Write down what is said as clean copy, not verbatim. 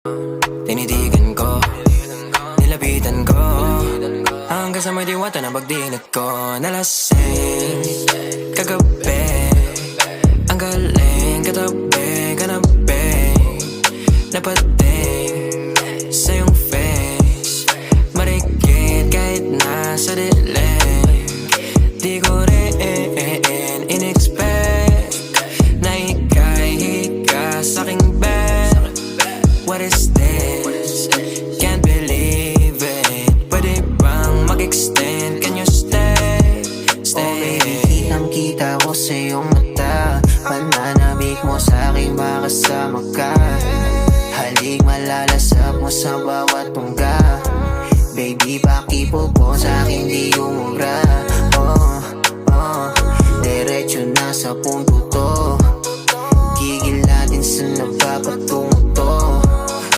Tinitigan ko, nilapitan ko, hanggang sa may diwata na pagdilat ko. Nalasing kagabi, ang galing katabi, kanabi, napating sa iyong face, marikit kahit nasa dilim. Di ko rin in-expect na ika'y hika sa'king bed. What is this? Can't believe it. Pwede bang mag-extend? Can you stay? Stay. Oh baby, kitang-kita ko sa iyong mata. Pananabik mo sa'king makasama ka. Halik malalasap mo sa bawat tungga. Baby, pakipo po sa'kin di umubra. Oh, diretso na sa punto.